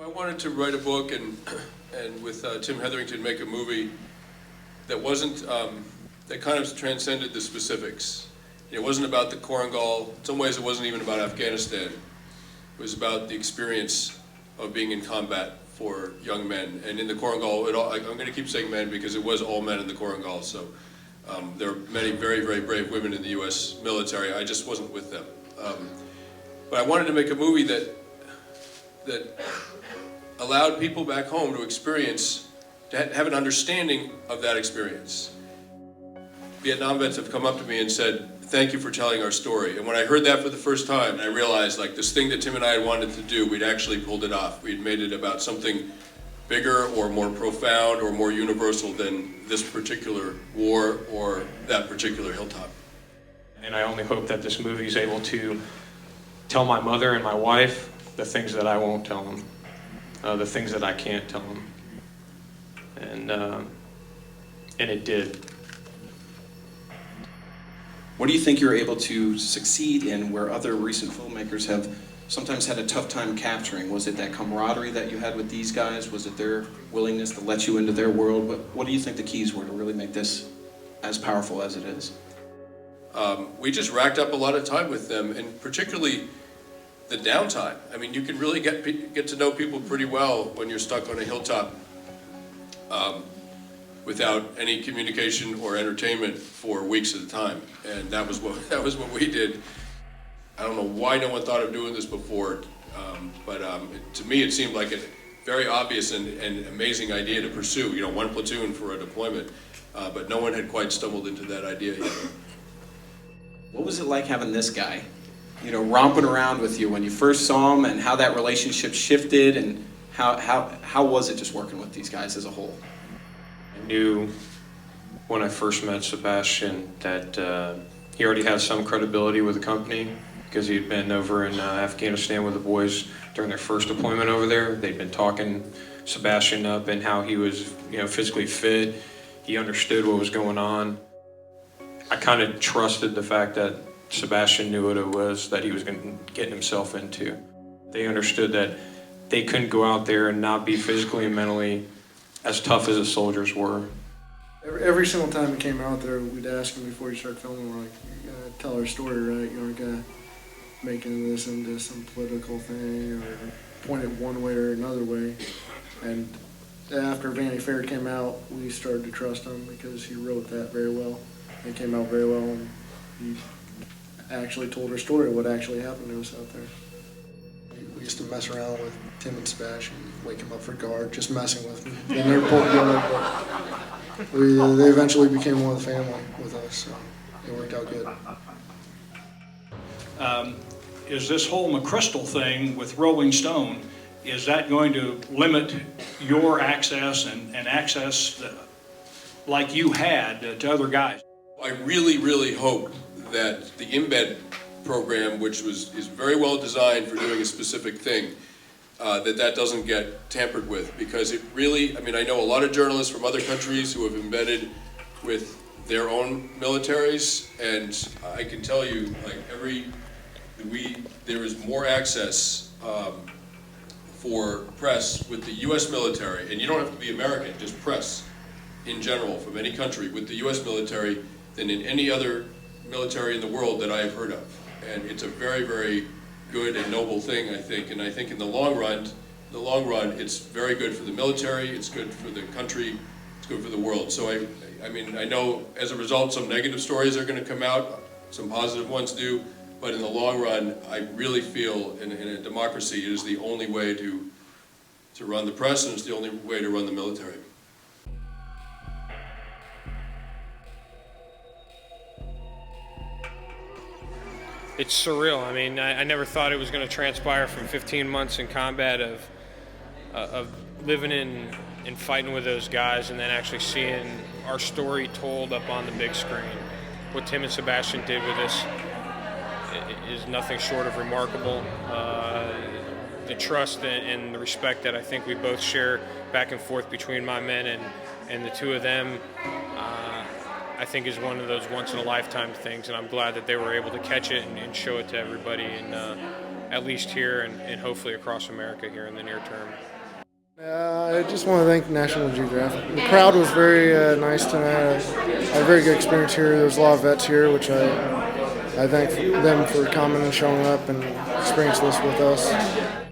I wanted to write a book and with Tim Hetherington make a movie that wasn't, that kind of transcended the specifics. It wasn't about the Korengal. In some ways it wasn't even about Afghanistan. It was about the experience of being in combat for young men. And in the Korengal, I'm going to keep saying men because it was all men in the Korengal. So there are many very, very brave women in the U.S. military. I just wasn't with them. But I wanted to make a movie that allowed people back home to experience, to have an understanding of that experience. Vietnam vets have come up to me and said, "Thank you for telling our story." And when I heard that for the first time, I realized like this thing that Tim and I had wanted to do, we'd actually pulled it off. We'd made it about something bigger or more profound or more universal than this particular war or that particular hilltop. And I only hope that this movie is able to tell my mother and my wife the things that I won't tell them, the things that I can't tell them. And it did. What do you think you're able to succeed in where other recent filmmakers have sometimes had a tough time capturing? Was it that camaraderie that you had with these guys? Was it their willingness to let you into their world? What do you think the keys were to really make this as powerful as it is? We just racked up a lot of time with them, and particularly the downtime. I mean, you can really get to know people pretty well when you're stuck on a hilltop without any communication or entertainment for weeks at a time, and that was what we did. I don't know why no one thought of doing this before, but to me it seemed like a very obvious and amazing idea to pursue. You know, one platoon for a deployment, but no one had quite stumbled into that idea yet. What was it like having this guy, you know, romping around with you when you first saw him, and how that relationship shifted, and how was it just working with these guys as a whole? I knew when I first met Sebastian that he already had some credibility with the company because he'd been over in Afghanistan with the boys during their first deployment over there. They'd been talking Sebastian up and how he was, you know, physically fit. He understood what was going on. I kind of trusted the fact that Sebastian knew what it was that he was getting himself into. They understood that they couldn't go out there and not be physically and mentally as tough as the soldiers were. Every single time we came out there, we'd ask him before you start filming, we're like, you gotta tell our story, right? You aren't gonna make this into some political thing or point it one way or another way. And after Vanity Fair came out, we started to trust him because he wrote that very well. It came out very well, and he actually told our story, what actually happened to us out there. We used to mess around with Tim and Sebastian, wake him up for guard, just messing with him. They never pulled guard, but they eventually became one of the family with us, so it worked out good. Is this whole McChrystal thing with Rolling Stone, is that going to limit your access and access like you had to other guys? I really, really hope that the embed program, which is very well designed for doing a specific thing, that doesn't get tampered with, because it really, I mean, I know a lot of journalists from other countries who have embedded with their own militaries, and I can tell you, like there is more access for press with the U.S. military, and you don't have to be American, just press in general from any country with the U.S. military than in any other military in the world that I have heard of. And it's a very, very good and noble thing, I think. And I think in the long run, it's very good for the military, it's good for the country, it's good for the world. So I mean, I know as a result some negative stories are going to come out, some positive ones do, but in the long run, I really feel in a democracy it is the only way to run the press, and it's the only way to run the military. It's surreal. I mean, I never thought it was going to transpire from 15 months in combat of living in and fighting with those guys, and then actually seeing our story told up on the big screen. What Tim and Sebastian did with this is nothing short of remarkable. The trust and the respect that I think we both share back and forth between my men and the two of them, I think is one of those once-in-a-lifetime things, and I'm glad that they were able to catch it and show it to everybody, and at least here and hopefully across America here in the near term. I just want to thank National Geographic. The crowd was very nice tonight. I had a very good experience here. There's a lot of vets here, which I thank them for coming and showing up and experiencing this with us.